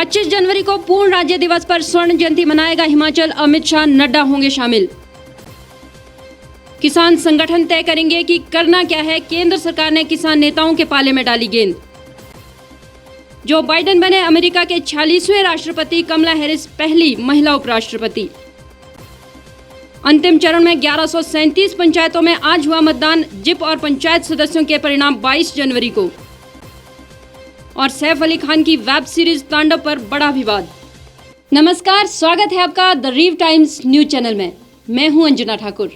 25 जनवरी को पूर्ण राज्य दिवस पर स्वर्ण जयंती मनाएगा हिमाचल, अमित शाह नड्डा होंगे शामिल। किसान संगठन तय करेंगे कि करना क्या है, केंद्र सरकार ने किसान नेताओं के पाले में डाली गेंद। जो बाइडेन बने अमेरिका के 46वें राष्ट्रपति, कमला हैरिस पहली महिला उपराष्ट्रपति। अंतिम चरण में 1137 पंचायतों में आज हुआ मतदान, जिप और पंचायत सदस्यों के परिणाम 22 जनवरी को। और सैफ अली खान की वेब सीरीज तांडव पर बड़ा विवाद। नमस्कार, स्वागत है आपका द रीव टाइम्स न्यूज चैनल में। मैं हूं अंजना ठाकुर।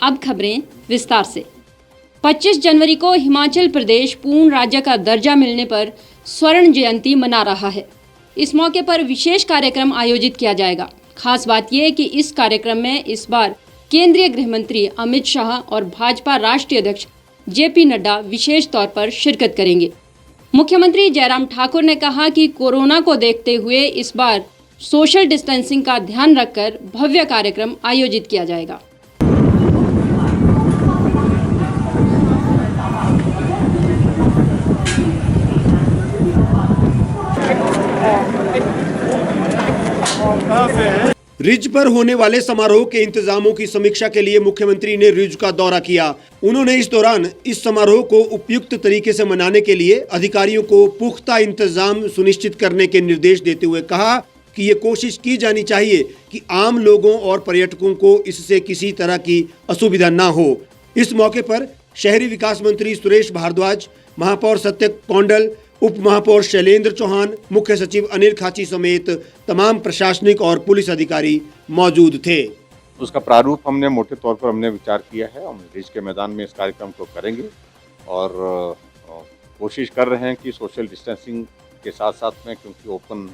अब खबरें विस्तार से। 25 जनवरी को हिमाचल प्रदेश पूर्ण राज्य का दर्जा मिलने पर स्वर्ण जयंती मना रहा है। इस मौके पर विशेष कार्यक्रम आयोजित किया जाएगा। खास बात यह है कि इस कार्यक्रम में इस बार केंद्रीय गृह मंत्री अमित शाह और भाजपा राष्ट्रीय अध्यक्ष जेपी नड्डा विशेष तौर पर शिरकत करेंगे। मुख्यमंत्री जयराम ठाकुर ने कहा कि कोरोना को देखते हुए इस बार सोशल डिस्टेंसिंग का ध्यान रखकर भव्य कार्यक्रम आयोजित किया जाएगा। रिज पर होने वाले समारोह के इंतजामों की समीक्षा के लिए मुख्यमंत्री ने रिज का दौरा किया। उन्होंने इस दौरान इस समारोह को उपयुक्त तरीके से मनाने के लिए अधिकारियों को पुख्ता इंतजाम सुनिश्चित करने के निर्देश देते हुए कहा कि ये कोशिश की जानी चाहिए कि आम लोगों और पर्यटकों को इससे किसी तरह की असुविधा न हो। इस मौके पर शहरी विकास मंत्री सुरेश भारद्वाज, महापौर सत्य कौंडल, उप महापौर शैलेंद्र चौहान, मुख्य सचिव अनिल खाची समेत तमाम प्रशासनिक और पुलिस अधिकारी मौजूद थे। उसका प्रारूप हमने मोटे तौर पर विचार किया है। हम रिज के मैदान में इस कार्यक्रम को करेंगे और कोशिश कर रहे हैं कि सोशल डिस्टेंसिंग के साथ साथ में, क्योंकि ओपन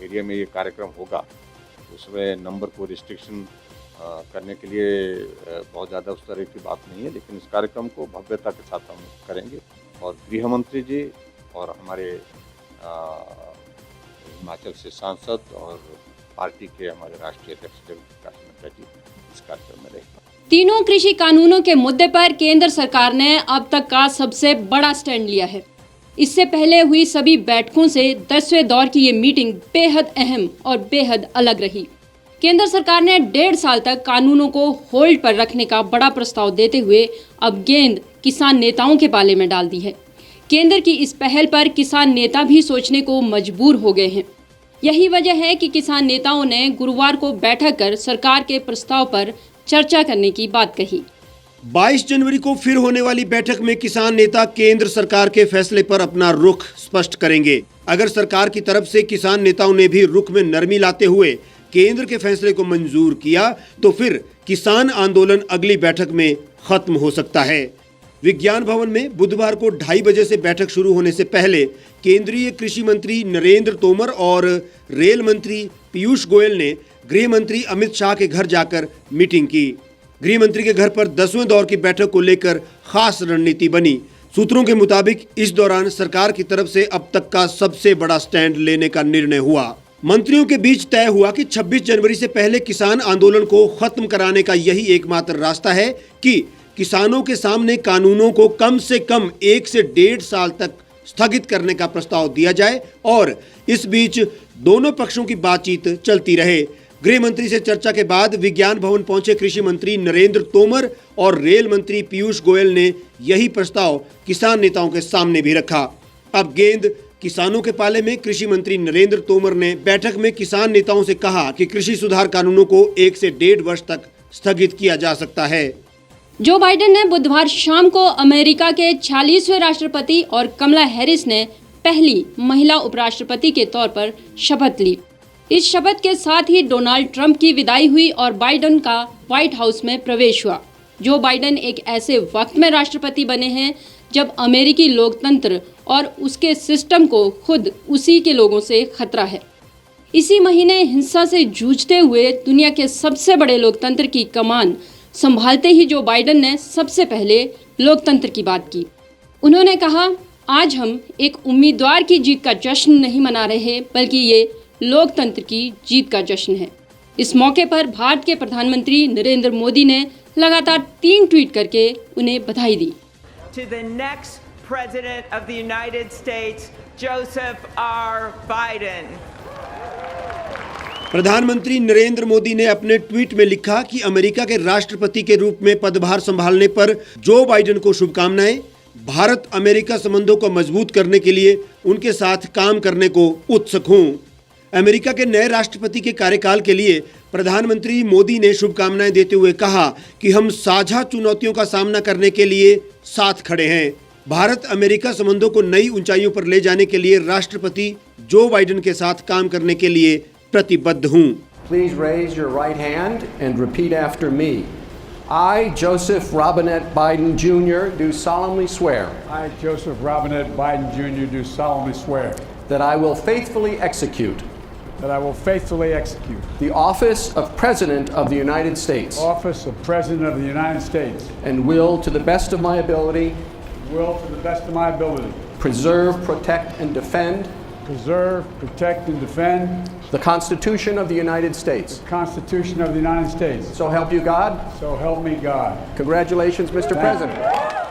एरिया में ये कार्यक्रम होगा, उसमें नंबर को रिस्ट्रिक्शन करने के लिए बहुत ज़्यादा उस तरह की बात नहीं है, लेकिन इस कार्यक्रम को भव्यता के साथ हम करेंगे। और गृह मंत्री जी और हमारे हिमाचल से सांसद और पार्टी के हमारे राष्ट्रीय अध्यक्ष प्रकाश नड्डा जी इस कार्यक्रम में रहेंगे। तीनों कृषि कानूनों के मुद्दे पर केंद्र सरकार ने अब तक का सबसे बड़ा स्टैंड लिया है। इससे पहले हुई सभी बैठकों से 10वें दौर की ये मीटिंग बेहद अहम और बेहद अलग रही। केंद्र सरकार ने 1.5 साल तक कानूनों को होल्ड पर रखने का बड़ा प्रस्ताव देते हुए अब गेंद किसान नेताओं के पाले में डाल दी है। केंद्र की इस पहल पर किसान नेता भी सोचने को मजबूर हो गए हैं। यही वजह है कि किसान नेताओं ने गुरुवार को बैठक कर सरकार के प्रस्ताव पर चर्चा करने की बात कही। 22 जनवरी को फिर होने वाली बैठक में किसान नेता केंद्र सरकार के फैसले पर अपना रुख स्पष्ट करेंगे। अगर सरकार की तरफ से किसान नेताओं ने भी रुख में नरमी लाते हुए केंद्र के फैसले को मंजूर किया तो फिर किसान आंदोलन अगली बैठक में खत्म हो सकता है। विज्ञान भवन में बुधवार को 2:30 बजे से बैठक शुरू होने से पहले केंद्रीय कृषि मंत्री नरेंद्र तोमर और रेल मंत्री पीयूष गोयल ने गृह मंत्री अमित शाह के घर जाकर मीटिंग की। गृह मंत्री के घर पर 10वें दौर की बैठक को लेकर खास रणनीति बनी। सूत्रों के मुताबिक इस दौरान सरकार की तरफ से अब तक का सबसे बड़ा स्टैंड लेने का निर्णय हुआ। मंत्रियों के बीच तय हुआ कि 26 जनवरी से पहले किसान आंदोलन को खत्म कराने का यही एकमात्र रास्ता है कि किसानों के सामने कानूनों को कम से कम 1 से 1.5 साल तक स्थगित करने का प्रस्ताव दिया जाए और इस बीच दोनों पक्षों की बातचीत चलती रहे। गृह मंत्री से चर्चा के बाद विज्ञान भवन पहुंचे कृषि मंत्री नरेंद्र तोमर और रेल मंत्री पीयूष गोयल ने यही प्रस्ताव किसान नेताओं के सामने भी रखा। अब गेंद किसानों के पाले में। कृषि मंत्री नरेंद्र तोमर ने बैठक में किसान नेताओं से कहा कि कृषि सुधार कानूनों को 1 से 1.5 वर्ष तक स्थगित किया जा सकता है। जो बाइडेन ने बुधवार शाम को अमेरिका के 46वें राष्ट्रपति और कमला हैरिस ने पहली महिला उपराष्ट्रपति के तौर पर शपथ ली। इस शपथ के साथ ही डोनाल्ड ट्रंप की विदाई हुई और बाइडेन का व्हाइट हाउस में प्रवेश हुआ। जो बाइडेन एक ऐसे वक्त में राष्ट्रपति बने हैं जब अमेरिकी लोकतंत्र और उसके सिस्टम को खुद उसी के लोगों से खतरा है। इसी महीने हिंसा से जूझते हुए दुनिया के सबसे बड़े लोकतंत्र की कमान संभालते ही जो बाइडेन ने सबसे पहले लोकतंत्र की बात की। उन्होंने कहा, आज हम एक उम्मीदवार की जीत का जश्न नहीं मना रहे, बल्कि ये लोकतंत्र की जीत का जश्न है। इस मौके पर भारत के प्रधानमंत्री नरेंद्र मोदी ने लगातार 3 ट्वीट करके उन्हें बधाई दी। To the next President of the United States, Joseph R. Biden. प्रधानमंत्री नरेंद्र मोदी ने अपने ट्वीट में लिखा कि अमेरिका के राष्ट्रपति के रूप में पदभार संभालने पर जो बाइडेन को शुभकामनाएं। भारत अमेरिका संबंधों को मजबूत करने के लिए उनके साथ काम करने को उत्सुक हूं। अमेरिका के नए राष्ट्रपति के कार्यकाल के लिए प्रधानमंत्री मोदी ने शुभकामनाएं देते हुए कहा कि हम साझा चुनौतियों का सामना करने के लिए साथ खड़े हैं। भारत अमेरिका संबंधों को नई ऊंचाइयों पर ले जाने के लिए राष्ट्रपति जो बाइडेन के साथ काम करने के लिए प्रतिबद्ध हूं। Please raise your right hand and repeat after me. I, Joseph Robinette Biden Jr., do solemnly swear I, Joseph Robinette Biden Jr., do solemnly swear that I will faithfully execute the office of President of the United States office of President of the United States and will, to the best of my ability, preserve, protect, and defend the Constitution of the United States. So help you God. So help me God. Congratulations, Mr. President.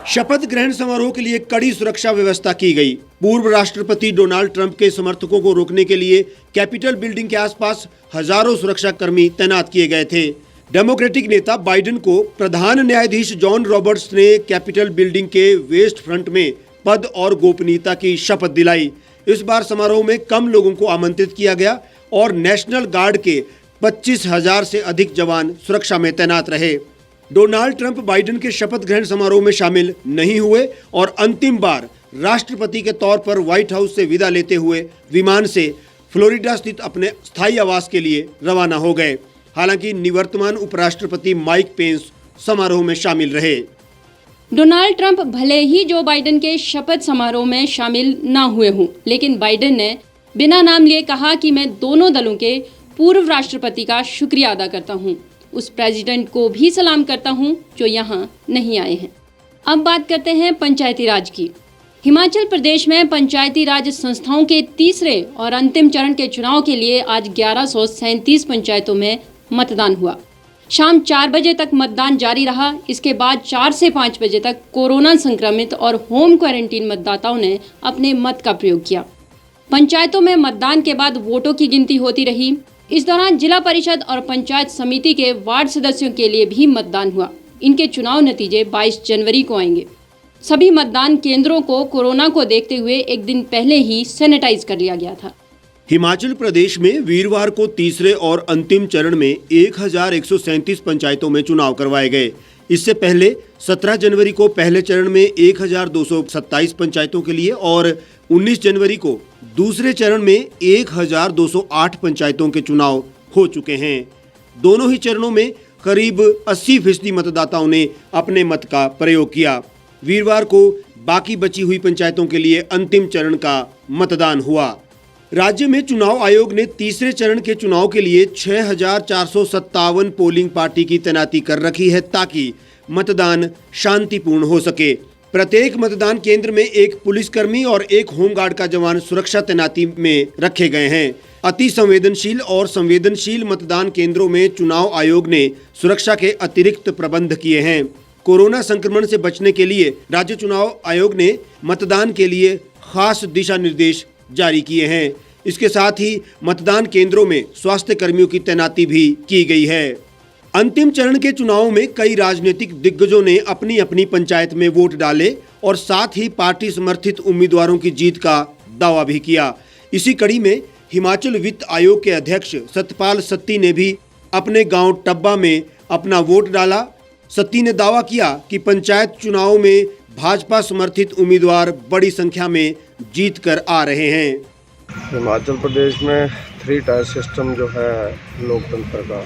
शपथ ग्रहण समारोह के लिए कड़ी सुरक्षा व्यवस्था की गई। पूर्व राष्ट्रपति डोनाल्ड ट्रंप के समर्थकों को रोकने के लिए कैपिटल बिल्डिंग के आसपास हजारों सुरक्षा कर्मी तैनात किए गए थे। डेमोक्रेटिक नेता बाइडेन को प्रधान न्यायाधीश जॉन रॉबर्ट्स ने कैपिटल बिल्डिंग के वेस्ट फ्रंट में पद और गोपनीयता की शपथ दिलाई। इस बार समारोह में कम लोगों को आमंत्रित किया गया और नेशनल गार्ड के 25,000 से अधिक जवान सुरक्षा में तैनात रहे। डोनाल्ड ट्रंप बाइडेन के शपथ ग्रहण समारोह में शामिल नहीं हुए और अंतिम बार राष्ट्रपति के तौर पर व्हाइट हाउस से विदा लेते हुए विमान से फ्लोरिडा स्थित अपने स्थायी आवास के लिए रवाना हो गए। हालांकि निवर्तमान उपराष्ट्रपति माइक पेंस समारोह में शामिल रहे। डोनाल्ड ट्रंप भले ही जो बाइडेन के शपथ समारोह में शामिल ना हुए हों, लेकिन बाइडेन ने बिना नाम लिए कहा कि मैं दोनों दलों के पूर्व राष्ट्रपति का शुक्रिया अदा करता हूं। उस प्रेसिडेंट को भी सलाम करता हूं जो यहां नहीं आए हैं। अब बात करते हैं पंचायती राज की। हिमाचल प्रदेश में पंचायती राज संस्थाओं के तीसरे और अंतिम चरण के चुनाव के लिए आज 1137 पंचायतों में मतदान हुआ। शाम 4 बजे तक मतदान जारी रहा। इसके बाद 4 से 5 बजे तक कोरोना संक्रमित और होम क्वारंटीन मतदाताओं ने अपने मत का प्रयोग किया। पंचायतों में मतदान के बाद वोटों की गिनती होती रही। इस दौरान जिला परिषद और पंचायत समिति के वार्ड सदस्यों के लिए भी मतदान हुआ। इनके चुनाव नतीजे 22 जनवरी को आएंगे। सभी मतदान केंद्रों को कोरोना को देखते हुए एक दिन पहले ही सैनिटाइज कर लिया गया था। हिमाचल प्रदेश में वीरवार को तीसरे और अंतिम चरण में 1137 पंचायतों में चुनाव करवाए गए। इससे पहले 17 जनवरी को पहले चरण में 1227 पंचायतों के लिए और 19 जनवरी को दूसरे चरण में 1208 पंचायतों के चुनाव हो चुके हैं। दोनों ही चरणों में करीब 80% मतदाताओं ने अपने मत का प्रयोग किया। वीरवार को बाकी बची हुई पंचायतों के लिए अंतिम चरण का मतदान हुआ। राज्य में चुनाव आयोग ने तीसरे चरण के चुनाव के लिए 6,457 पोलिंग पार्टी की तैनाती कर रखी है ताकि मतदान शांतिपूर्ण हो सके। प्रत्येक मतदान केंद्र में एक पुलिसकर्मी और एक होमगार्ड का जवान सुरक्षा तैनाती में रखे गए हैं। अति संवेदनशील और संवेदनशील मतदान केंद्रों में चुनाव आयोग ने सुरक्षा के अतिरिक्त प्रबंध किए हैं। कोरोना संक्रमण से बचने के लिए राज्य चुनाव आयोग ने मतदान के लिए खास दिशा निर्देश जारी किए हैं। इसके साथ ही मतदान केंद्रों में स्वास्थ्य कर्मियों की तैनाती भी की गई है। अंतिम चरण के चुनावों में कई राजनीतिक दिग्गजों ने अपनी अपनी पंचायत में वोट डाले और साथ ही पार्टी समर्थित उम्मीदवारों की जीत का दावा भी किया। इसी कड़ी में हिमाचल वित्त आयोग के अध्यक्ष सतपाल सत्ती ने भी अपने गांव टब्बा में अपना वोट डाला। सत्ती ने दावा किया कि पंचायत चुनावों में भाजपा समर्थित उम्मीदवार बड़ी संख्या में जीत कर आ रहे हैं। हिमाचल प्रदेश में 3 टायर सिस्टम जो है लोकतंत्र का,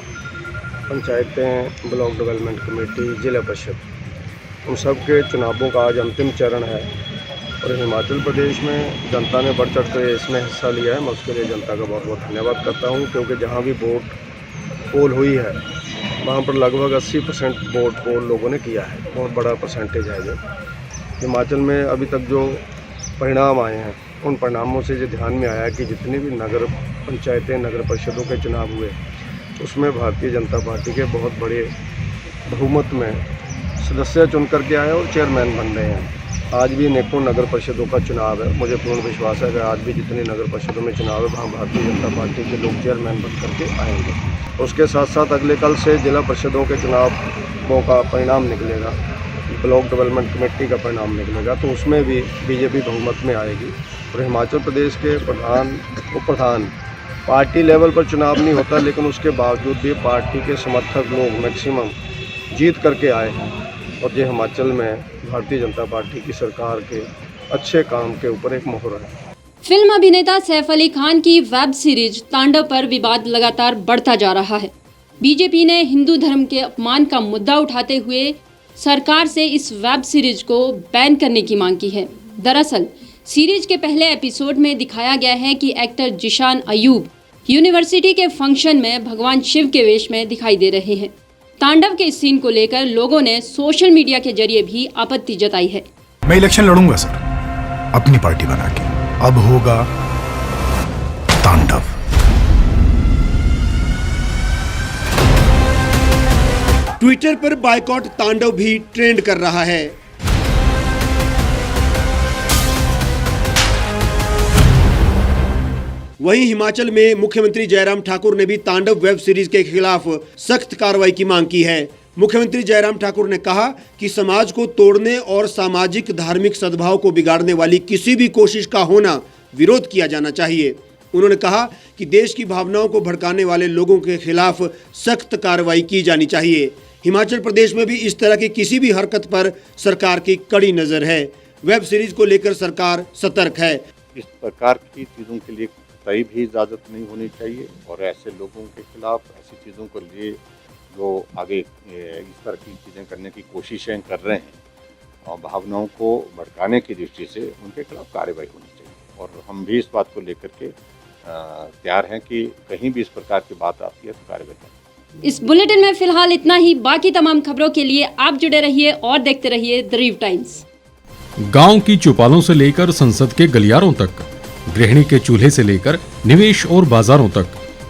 पंचायतें, ब्लॉक डेवलपमेंट कमेटी, जिला परिषद, उन सब के चुनावों का आज अंतिम चरण है और हिमाचल प्रदेश में जनता ने बढ़ चढ़ कर इसमें हिस्सा लिया है। मैं उसके लिए जनता का बहुत बहुत धन्यवाद करता हूँ, क्योंकि जहाँ भी वोट पोल हुई है वहाँ पर लगभग 80% वोट पोल लोगों ने किया है। बहुत बड़ा परसेंटेज है जो हिमाचल में अभी तक जो परिणाम आए हैं, उन परिणामों से ये ध्यान में आया कि जितने भी नगर पंचायतें, नगर परिषदों के चुनाव हुए उसमें भारतीय जनता पार्टी के बहुत बड़े बहुमत में सदस्य चुन करके आए और चेयरमैन बन रहे हैं। आज भी अनेकों नगर परिषदों का चुनाव है। मुझे पूर्ण विश्वास है कि आज भी जितनी नगर परिषदों में चुनाव है वहाँ भारतीय जनता पार्टी के लोग चेयरमैन बन करके आएंगे। उसके साथ साथ अगले कल से जिला परिषदों के चुनावों का परिणाम निकलेगा, ब्लॉक डेवलपमेंट कमेटी का परिणाम निकलेगा, तो उसमें भी बीजेपी बहुमत में आएगी। और हिमाचल प्रदेश के प्रधान उप प्रधान पार्टी लेवल पर चुनाव नहीं होता, लेकिन उसके बावजूद भी पार्टी के समर्थक लोग मैक्सिमम जीत करके आए हैं। और ये हिमाचल में भारतीय जनता पार्टी की सरकार के अच्छे काम के ऊपर एक मोहर है। फिल्म अभिनेता सैफ अली खान की वेब सीरीज तांडव पर विवाद लगातार बढ़ता जा रहा है। बीजेपी ने हिंदू धर्म के अपमान का मुद्दा उठाते हुए सरकार से इस वेब सीरीज को बैन करने की मांग की है। दरअसल सीरीज के पहले एपिसोड में दिखाया गया है कि एक्टर जिशान अयूब यूनिवर्सिटी के फंक्शन में भगवान शिव के वेश में दिखाई दे रहे हैं। तांडव के इस सीन को लेकर लोगों ने सोशल मीडिया के जरिए भी आपत्ति जताई है। मैं इलेक्शन लड़ूंगा सर, अपनी पार्टी बना के। अब होगा तांडव। ट्विटर पर बायकॉट तांडव भी ट्रेंड कर रहा है। वहीं हिमाचल में मुख्यमंत्री जयराम ठाकुर ने भी तांडव वेब सीरीज के खिलाफ सख्त कार्रवाई की मांग की है। मुख्यमंत्री जयराम ठाकुर ने कहा कि समाज को तोड़ने और सामाजिक धार्मिक सद्भाव को बिगाड़ने वाली किसी भी कोशिश का होना विरोध किया जाना चाहिए। उन्होंने कहा कि देश की भावनाओं को भड़काने वाले लोगों के खिलाफ सख्त कार्रवाई की जानी चाहिए। हिमाचल प्रदेश में भी इस तरह की किसी भी हरकत पर सरकार की कड़ी नजर है। वेब सीरीज को लेकर सरकार सतर्क है। इस प्रकार की चीज़ों के लिए कतई भी इजाज़त नहीं होनी चाहिए और ऐसे लोगों के खिलाफ, ऐसी चीज़ों को लिए जो आगे इस तरह की चीज़ें करने की कोशिशें कर रहे हैं और भावनाओं को भड़काने की दृष्टि से उनके खिलाफ कार्रवाई होनी चाहिए। और हम भी इस बात को लेकर के तैयार हैं कि कहीं भी इस प्रकार की बात आती है तो कार्रवाई करें। इस बुलेटिन में फिलहाल इतना ही। बाकी तमाम खबरों के लिए आप जुड़े रहिए और देखते रहिए द रीव टाइम्स। गांव की चौपालों से लेकर संसद के गलियारों तक, गृहिणी के चूल्हे से लेकर निवेश और बाजारों तक,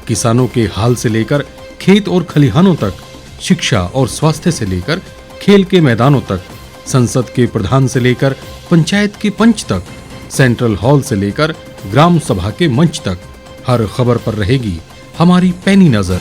किसानों के हाल से लेकर खेत और खलिहानों तक, शिक्षा और स्वास्थ्य से लेकर खेल के मैदानों तक, संसद के प्रधान से लेकर पंचायत के पंच तक, सेंट्रल हॉल से लेकर ग्राम सभा के मंच तक, हर खबर पर रहेगी हमारी पैनी नजर।